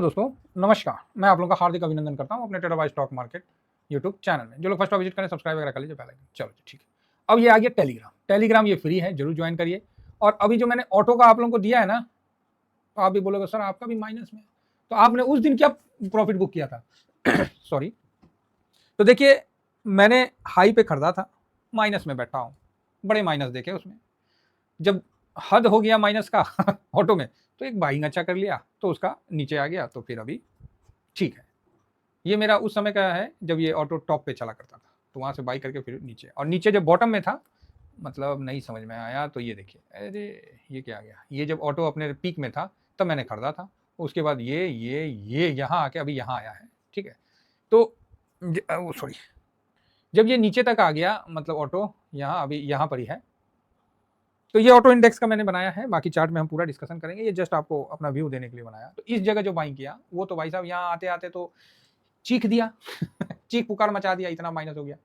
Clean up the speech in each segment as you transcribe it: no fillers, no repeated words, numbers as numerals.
Hello दोस्तों, नमस्कार। मैं आप लोगों का हार्दिक अभिनंदन करता हूं अपने trader by stock market YouTube channel में। जो लोग फर्स्ट विजिट करें सब्सक्राइब वगैरह कर लीजिए पहले। चलो जी ठीक है। अब ये आ गया टेलीग्राम ये फ्री है, जरूर ज्वाइन करिए। और अभी जो मैंने ऑटो का आप लोगों को दिया है ना, तो आप भी बोलोगे सर आपका भी माइनस में, तो आपने उस दिन क्या प्रॉफिट बुक किया था? सॉरी। तो देखिए, मैंने हाई पे खरीदा था, माइनस में बैठा हूं, बड़े माइनस देखे उसमें। जब हद हो गया माइनस का ऑटो में, तो एक बाइंग अच्छा कर लिया, तो उसका नीचे आ गया, तो फिर अभी ठीक है। ये मेरा उस समय का है जब ये ऑटो टॉप पे चला करता था, तो वहां से बाई करके फिर नीचे, और नीचे जब बॉटम में था, मतलब नहीं समझ में आया, तो ये देखिए, अरे ये क्या आ गया। ये जब ऑटो अपने पीक में था तब मैंने खरीदा था, उसके बाद ये यहाँ आके अभी यहाँ आया है, ठीक है। तो सॉरी, जब ये नीचे तक आ गया, मतलब ऑटो यहाँ अभी यहाँ पर ही है, तो ये ऑटो इंडेक्स का मैंने बनाया है। बाकी चार्ट में हम पूरा डिस्कशन करेंगे, ये जस्ट आपको अपना व्यू देने के लिए बनाया। तो इस जगह जो बाइंग किया, वो तो भाई साहब यहाँ आते आते तो चीख दिया चीख पुकार मचा दिया, इतना माइनस हो गया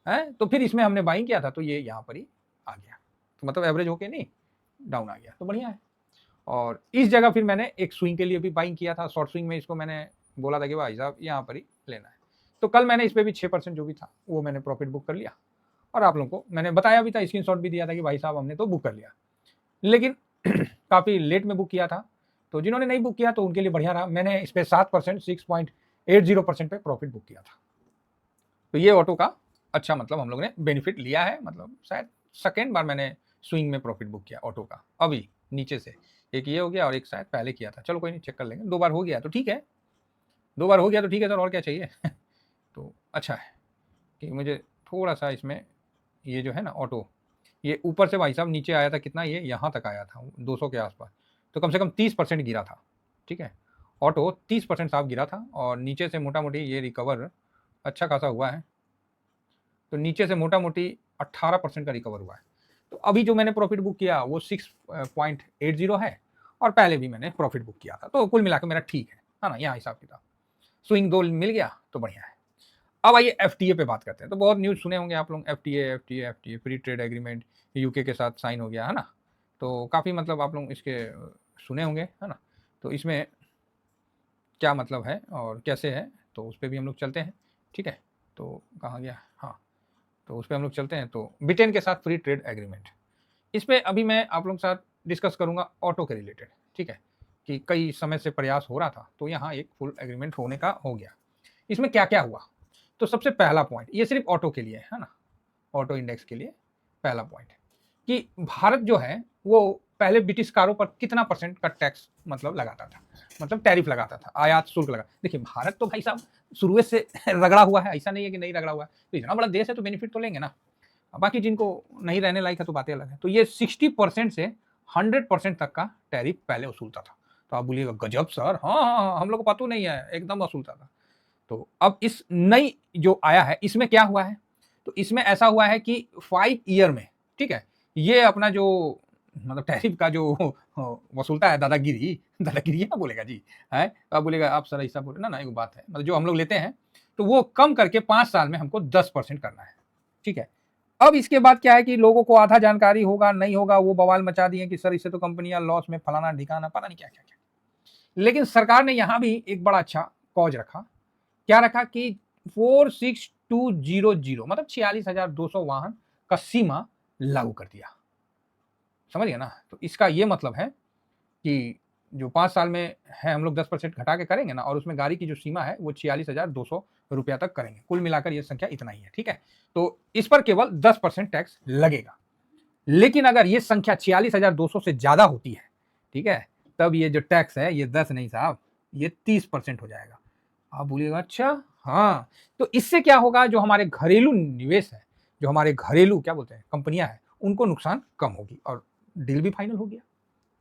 है। तो फिर इसमें हमने बाइंग किया था, तो ये यहाँ पर ही आ गया, तो मतलब एवरेज होके नहीं डाउन आ गया, तो बढ़िया है। और इस जगह फिर मैंने एक स्विंग के लिए भी बाइंग किया था, शॉर्ट स्विंग में इसको मैंने बोला था कि भाई साहब यहाँ पर ही लेना है। तो कल मैंने इस पर भी 6% जो भी था वो मैंने प्रॉफिट बुक कर लिया, और आप लोगों को मैंने बताया भी था, स्क्रीनशॉट भी दिया था कि भाई साहब हमने तो बुक कर लिया, लेकिन काफ़ी लेट में बुक किया था। तो जिन्होंने नहीं बुक किया तो उनके लिए बढ़िया रहा, मैंने इस पर 7% 6.80% पे प्रॉफिट बुक किया था। तो ये ऑटो का अच्छा, मतलब हम लोग ने बेनिफिट लिया है, मतलब शायद सेकेंड बार मैंने स्विंग में प्रॉफिट बुक किया ऑटो का। अभी नीचे से एक ये हो गया और एक शायद पहले किया था, चलो कोई नहीं, चेक कर लेंगे। 2 बार हो गया तो ठीक है, 2 बार हो गया तो ठीक है सर, और क्या चाहिए। तो अच्छा है कि मुझे थोड़ा सा इसमें ये जो है ना ऑटो, ये ऊपर से भाई साहब नीचे आया था, कितना ये यहाँ तक आया था 200 के आसपास, तो कम से कम 30% गिरा था, ठीक है। ऑटो 30% साफ गिरा था, और नीचे से मोटा मोटी ये रिकवर अच्छा खासा हुआ है, तो नीचे से मोटा मोटी 18% का रिकवर हुआ है। तो अभी जो मैंने प्रॉफिट बुक किया वो 6.80 है, और पहले भी मैंने प्रॉफिट बुक किया था, तो कुल मिलाकर मेरा ठीक है ना, यहाँ हिसाब किताब स्विंग 2 मिल गया तो बढ़िया है। अब आइए एफटीए पे बात करते हैं। तो बहुत न्यूज़ सुने होंगे आप लोग, FTA free trade agreement UK के साथ साइन हो गया है ना, तो काफ़ी मतलब आप लोग इसके सुने होंगे है ना। तो इसमें क्या मतलब है और कैसे है, तो उस पर भी हम लोग चलते हैं, ठीक है। तो कहाँ गया, हाँ, तो उस पर हम लोग चलते हैं। तो ब्रिटेन के साथ फ्री ट्रेड एग्रीमेंट, इस पर अभी मैं आप लोगों के साथ डिस्कस करूँगा ऑटो के रिलेटेड, ठीक है, कि कई समय से प्रयास हो रहा था, तो यहाँ एक फुल एग्रीमेंट होने का हो गया। इसमें क्या क्या हुआ, तो सबसे पहला पॉइंट, ये सिर्फ ऑटो के लिए है ना, ऑटो इंडेक्स के लिए पहला पॉइंट कि भारत जो है वो पहले ब्रिटिश कारों पर कितना % का टैक्स मतलब लगाता था, मतलब टैरिफ लगाता था, आयात शुल्क लगा। देखिए भारत तो भाई साहब शुरू से रगड़ा हुआ है, ऐसा नहीं है कि नहीं रगड़ा हुआ है, तो इतना बड़ा देश है तो बेनिफिट तो लेंगे ना। बाकी जिनको नहीं रहने लायक है तो बातें अलग है। तो ये 60% से 100% तक का टैरिफ पहले वसूलता था। तो आप बोलिएगा गजब सर, हाँ हाँ हाँ, हम लोग को पता नहीं है, एकदम वसूलता था। तो अब इस नई जो आया है इसमें क्या हुआ है, तो इसमें ऐसा हुआ है कि 5 ईयर में, ठीक है, ये अपना जो मतलब टैरिफ का जो वसूलता है, दादागिरी है ना बोलेगा जी, है आप बोलेगा आप सर ऐसा बोले ना, एक बात है, मतलब जो हम लोग लेते हैं तो वो कम करके 5 साल में हमको 10% करना है, ठीक है। अब इसके बाद क्या है कि लोगों को आधा जानकारी होगा नहीं होगा, वो बवाल मचा दिए कि सर इससे तो कंपनियां लॉस में, फलाना ढिकाना, पता नहीं क्या क्या क्या। लेकिन सरकार ने यहां भी एक बड़ा अच्छा कॉज रखा, क्या रखा कि 46200 मतलब 46,200 वाहन का सीमा लागू कर दिया, समझ गए ना। तो इसका ये मतलब है कि जो 5 साल में है हम लोग 10% घटा के करेंगे ना, और उसमें गाड़ी की जो सीमा है वो 46,200 रुपया तक करेंगे, कुल मिलाकर ये संख्या इतना ही है, ठीक है। तो इस पर केवल 10% टैक्स लगेगा। लेकिन अगर ये संख्या 46,200 से ज्यादा होती है, ठीक है, तब ये जो टैक्स है ये 10 नहीं साहब, ये 30% हो जाएगा। आप बोलिएगा अच्छा, हाँ, तो इससे क्या होगा, जो हमारे घरेलू निवेश है, जो हमारे घरेलू क्या बोलते हैं कंपनियां हैं, उनको नुकसान कम होगी, और डील भी फाइनल हो गया,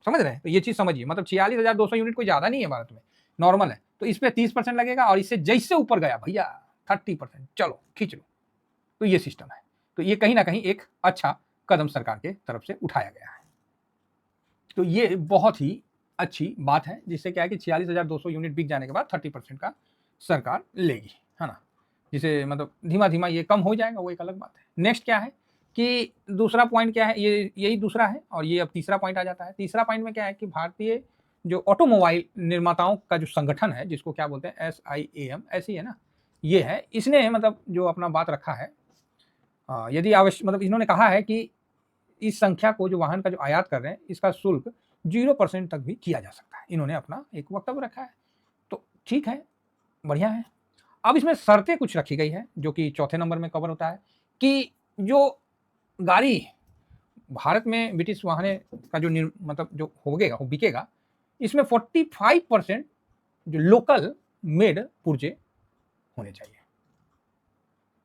समझ रहे हैं। तो ये चीज समझिए, मतलब 46,200 यूनिट कोई ज्यादा नहीं है भारत में, नॉर्मल है। तो इस पर 30% लगेगा, और इससे जैसे ऊपर गया भैया 30%, चलो खींच लो। तो ये सिस्टम है। तो ये कहीं ना कहीं एक अच्छा कदम सरकार के तरफ से उठाया गया है। तो ये बहुत ही अच्छी बात है, जिससे क्या है कि 46,200 यूनिट बिक जाने के बाद 30% का सरकार लेगी, है ना, जिसे मतलब धीमा धीमा ये कम हो जाएगा, वो एक अलग बात है। नेक्स्ट क्या है कि दूसरा पॉइंट क्या है, ये यही दूसरा है, और ये अब तीसरा पॉइंट आ जाता है। तीसरा पॉइंट में क्या है कि भारतीय जो ऑटोमोबाइल निर्माताओं का जो संगठन है, जिसको क्या बोलते हैं, SIAM, ऐसी है ना, ये है, इसने मतलब जो अपना बात रखा है, यदि आवश्यक, मतलब इन्होंने कहा है कि इस संख्या को, जो वाहन का जो आयात कर रहे हैं, इसका शुल्क 0% तक भी किया जा सकता है। इन्होंने अपना एक वक्तव्य रखा है, तो ठीक है, बढ़िया है। अब इसमें शर्तें कुछ रखी गई है, जो कि चौथे नंबर में कवर होता है, कि जो गाड़ी भारत में ब्रिटिश वाहन का जो मतलब जो होगेगा, वो बिकेगा, इसमें 45% जो लोकल मेड पुर्जे होने चाहिए।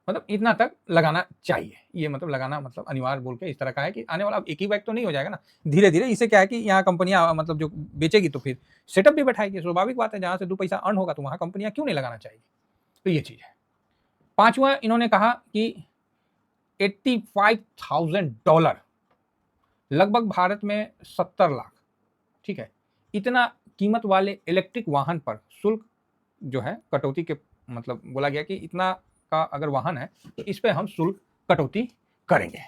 मतलब इतना तक लगाना चाहिए। ये मतलब लगाना मतलब अनिवार्य बोल के इस तरह का है कि आने वाला, अब एक ही बाइक तो नहीं हो जाएगा ना, धीरे धीरे। इससे क्या है कि यहाँ कंपनियां मतलब जो बेचेगी तो फिर सेटअप भी बैठाएगी, स्वाभाविक बात है, जहां से 2 पैसा अर्न होगा तो वहां कंपनियां क्यों नहीं लगाना चाहिए। तो ये चीज है। पांचवा, इन्होंने कहा कि $85,000, लगभग भारत में 70 लाख, ठीक है, इतना कीमत वाले इलेक्ट्रिक वाहन पर शुल्क जो है कटौती के, मतलब बोला गया कि इतना का अगर वाहन है तो इस पे हम शुल्क कटौती करेंगे।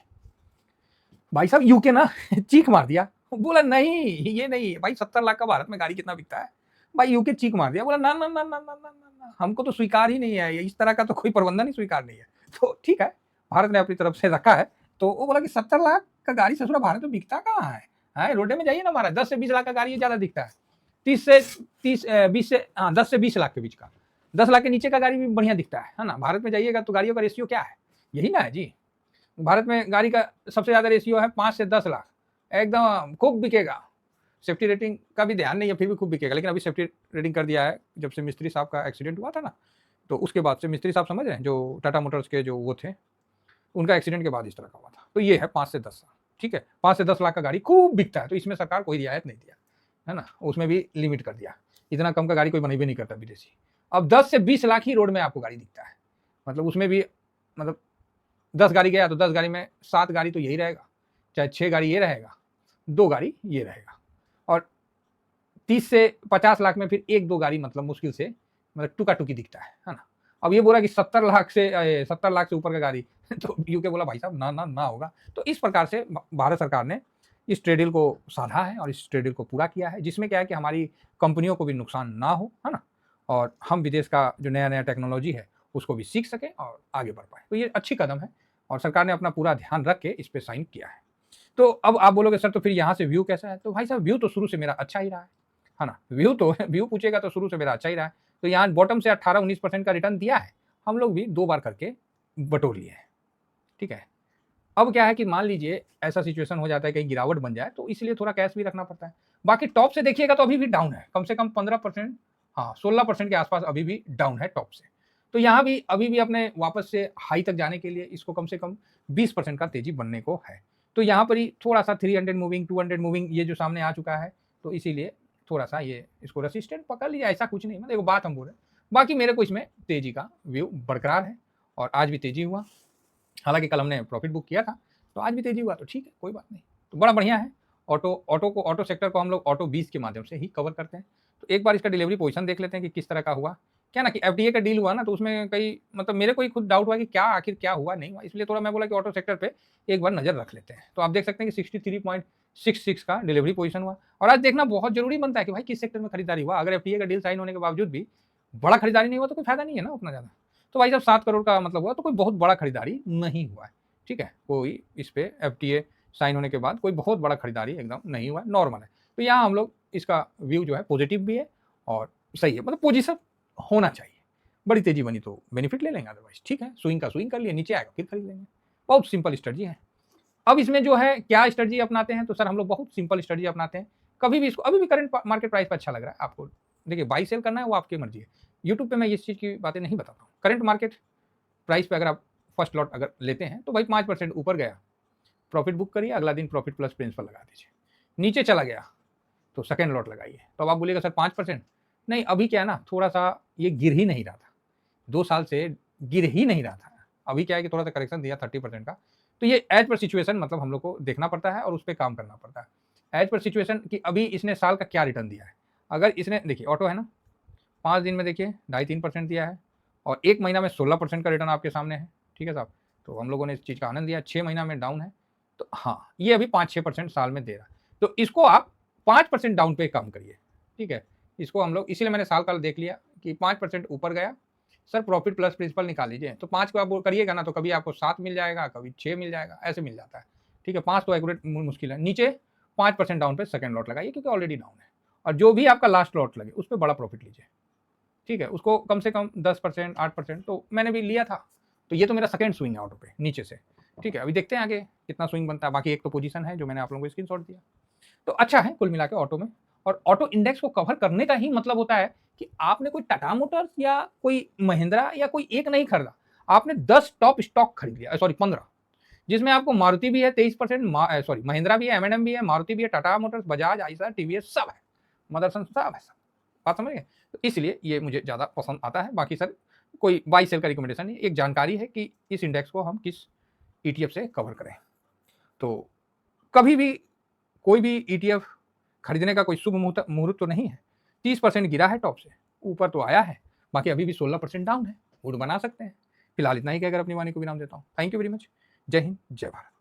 भाई साहब यूके ना चीख मार दिया, बोला नहीं, ये नहीं भाई, 70 लाख का भारत में गाड़ी कितना बिकता है। भाई यूके चीख मार दिया, बोला ना ना ना ना ना ना ना, हमको तो स्वीकार ही नहीं है, इस तरह का तो कोई प्रबंधन ही स्वीकार नहीं है। तो ठीक है, भारत ने अपनी तरफ से रखा है, तो वो बोला कि 70 लाख का गाड़ी ससुरा भारत में बिकता कहाँ है, रोडे में जाइए ना हमारा, 10 से 20 लाख का गाड़ी ज्यादा दिखता है, 10 से 20 लाख के बीच का, 10 लाख के नीचे का गाड़ी भी बढ़िया दिखता है ना। भारत में जाइएगा तो गाड़ियों का रेशियो क्या है, यही ना है जी। भारत में गाड़ी का सबसे ज्यादा रेशियो है 5 से 10 लाख, एकदम खूब बिकेगा। सेफ्टी रेटिंग का भी ध्यान नहीं है, फिर भी खूब बिकेगा। लेकिन अभी सेफ्टी रेटिंग कर दिया है, जब से मिस्त्री साहब का एक्सीडेंट हुआ था ना, तो उसके बाद से, मिस्त्री साहब समझ रहे हैं, जो टाटा मोटर्स के जो वो थे, उनका एक्सीडेंट के बाद इस तरह का हुआ था। तो ये है 5 से 10 लाख, ठीक है, 5 से 10 लाख का गाड़ी खूब बिकता है, तो इसमें सरकार कोई रियायत नहीं दिया है ना, उसमें भी लिमिट कर दिया। इतना कम का गाड़ी कोई बनेबे नहीं करता विदेशी। अब 10 से 20 लाख ही रोड में आपको गाड़ी दिखता है, मतलब उसमें भी मतलब 10 गाड़ी गया तो 10 गाड़ी में 7 गाड़ी तो यही रहेगा, चाहे 6 गाड़ी ये रहेगा, 2 गाड़ी ये रहेगा, और 30 से 50 लाख में फिर 1-2 गाड़ी मतलब मुश्किल से मतलब टुका टुकी दिखता है ना। अब ये बोला कि 70 लाख से ऊपर का गाड़ी तो यूके बोला भाई साहब ना ना ना होगा। तो इस प्रकार से भारत सरकार ने इस ट्रेड डील को साधा है और इस ट्रेड डील को पूरा किया है, जिसमें क्या है कि हमारी कंपनियों को भी नुकसान ना हो, है ना, और हम विदेश का जो नया नया टेक्नोलॉजी है उसको भी सीख सकें और आगे बढ़ पाए। तो ये अच्छी कदम है और सरकार ने अपना पूरा ध्यान रख के इस पर साइन किया है। तो अब आप बोलोगे सर तो फिर यहाँ से व्यू कैसा है, तो भाई साहब व्यू तो शुरू से मेरा अच्छा ही रहा है ना। व्यू पूछेगा तो शुरू से मेरा अच्छा ही रहा है। तो यहाँ बॉटम से 18-19% का रिटर्न दिया है, हम लोग भी 2 बार करके बटोर लिए हैं, ठीक है। अब क्या है कि मान लीजिए ऐसा सिचुएशन हो जाता है कहीं गिरावट बन जाए, तो इसलिए थोड़ा कैश भी रखना पड़ता है। बाकी टॉप से देखिएगा तो अभी भी डाउन है, कम से कम 15%, हाँ 16% के आसपास अभी भी डाउन है टॉप से। तो यहाँ भी अभी भी अपने वापस से हाई तक जाने के लिए इसको कम से कम 20% का तेजी बनने को है। तो यहाँ पर ही थोड़ा सा 300 मूविंग, 200 मूविंग ये जो सामने आ चुका है, तो इसीलिए थोड़ा सा ये इसको रेसिस्टेंट पकड़ लिया, ऐसा कुछ नहीं, मतलब एक बात हम बोल रहे हैं। बाकी मेरे को इसमें तेजी का व्यू बरकरार है और आज भी तेजी हुआ। हालांकि कल हमने प्रॉफिट बुक किया था, तो आज भी तेजी हुआ, तो ठीक है, कोई बात नहीं, तो बड़ा बढ़िया है। ऑटो सेक्टर को हम लोग ऑटो 20 के माध्यम से ही कवर करते हैं। तो एक बार इसका डिलीवरी पोजीशन देख लेते हैं कि किस तरह का हुआ। क्या ना कि एफडीए का डील हुआ ना, तो उसमें कई मतलब मेरे को ही खुद डाउट हुआ कि क्या आखिर क्या हुआ नहीं हुआ, इसलिए थोड़ा मैं बोला कि ऑटो सेक्टर पे एक बार नजर रख लेते हैं। तो आप देख सकते हैं कि 63.66 का डिलीवरी पोजीशन हुआ। और आज देखना बहुत जरूरी बनता है कि भाई किस सेक्टर में खरीदारी हुआ। अगर एफडीए का डील साइन होने के बावजूद भी बड़ा खरीदारी नहीं हुआ तो कोई फायदा नहीं है ना उतना ज्यादा। तो भाई जब 7 करोड़ का मतलब हुआ तो कोई बहुत बड़ा खरीदारी नहीं हुआ है, ठीक है। कोई इस पे एफटीए साइन होने के बाद कोई बहुत बड़ा खरीदारी एकदम नहीं हुआ है, नॉर्मल है। तो यहाँ हम लोग इसका व्यू जो है पॉजिटिव भी है और सही है, मतलब पोजीशन होना चाहिए। बड़ी तेजी बनी तो बेनिफिट ले लेंगे, अदरवाइज ठीक है, स्विंग का स्विंग कर लिए, नीचे आएगा फिर खरीद लेंगे। बहुत सिंपल स्ट्रेटजी है। अब इसमें जो है क्या स्ट्रेटजी अपनाते हैं, तो सर हम लोग बहुत सिंपल स्ट्रेटजी अपनाते हैं। कभी भी इसको, अभी भी करंट मार्केट प्राइस पर अच्छा लग रहा है आपको, देखिए बाई सेल करना है वो आपकी मर्जी है। यूट्यूब पे मैं इस चीज़ की बातें नहीं बताता हूँ। करंट मार्केट प्राइस पे अगर आप फर्स्ट लॉट अगर लेते हैं तो भाई 5% ऊपर गया, प्रॉफिट बुक करिए, अगला दिन प्रॉफिट प्लस प्रिंसिपल लगा दीजिए। नीचे चला गया तो सेकेंड लॉट लगाइए। तो अब आप बोलिएगा सर 5%, नहीं अभी क्या है ना, थोड़ा सा ये गिर ही नहीं रहा था, 2 साल से गिर ही नहीं रहा था। अभी क्या है कि थोड़ा सा करेक्शन दिया 30% का। तो ये एज पर सिचुएशन मतलब हम लोग को देखना पड़ता है और उस पर काम करना पड़ता है एज पर सिचुएशन कि अभी इसने साल का क्या रिटर्न दिया है। अगर इसने देखिए ऑटो है ना, 5 दिन में देखिए 2.5-3% दिया है और 1 महीना में 16% का रिटर्न आपके सामने है, ठीक है साहब। तो हम लोगों ने इस चीज़ का आनंद लिया। 6 महीना में डाउन है, तो हाँ ये अभी 5-6% साल में दे रहा है। तो इसको आप 5% डाउन पे काम करिए, ठीक है, इसको हम लोग इसीलिए मैंने साल का देख लिया कि 5% ऊपर गया, सर प्रॉफिट प्लस प्रिंसिपल निकाल लीजिए। तो 5 को आप करिएगा ना तो कभी आपको 7 मिल जाएगा, कभी 6 मिल जाएगा, ऐसे मिल जाता है। ठीक है, 5 तो एक्यूरेट मुश्किल है। नीचे 5% डाउन पे सेकंड लॉट लगाइए क्योंकि ऑलरेडी डाउन है, और जो भी आपका लास्ट लॉट लगे उस पर बड़ा प्रॉफिट लीजिए। ठीक है, उसको कम से कम 10%, 8%, तो मैंने भी लिया था। तो ये तो मेरा सेकंड स्विंग है ऑटो पे नीचे से। ठीक है, अभी देखते हैं आगे कितना स्विंग बनता है। बाकी एक तो पोजीशन है जो मैंने आप लोगों को स्क्रीनशॉट दिया। तो अच्छा है कुल मिला के ऑटो में। और ऑटो इंडेक्स को कवर करने का ही मतलब होता है कि आपने कोई टाटा मोटर्स या कोई महिंद्रा या कोई एक नहीं खरीदा, आपने 10 टॉप स्टॉक खरीद लिया, सॉरी 15, जिसमें आपको मारुति भी है 23%, सॉरी महिंद्रा भी है, M&M भी है, मारुति भी है, टाटा मोटर्स, बजाज, आइशर, टीवीएस सब है, मदरसन सब है, सब बात समझ गए। तो इसलिए ये मुझे ज़्यादा पसंद आता है। बाकी सर कोई बाई सेल का रिकमेंडेशन नहीं, एक जानकारी है कि इस इंडेक्स को हम किस ETF से कवर करें। तो कभी भी कोई भी ETF खरीदने का कोई शुभ मुहूर्त तो नहीं है। 30% गिरा है टॉप से, ऊपर तो आया है, बाकी अभी भी 16% डाउन है। मूड बना सकते हैं। फिलहाल इतना ही कहकर अपनी वाणी को विराम देता हूँ। Thank you very much. जय हिंद, जय भारत।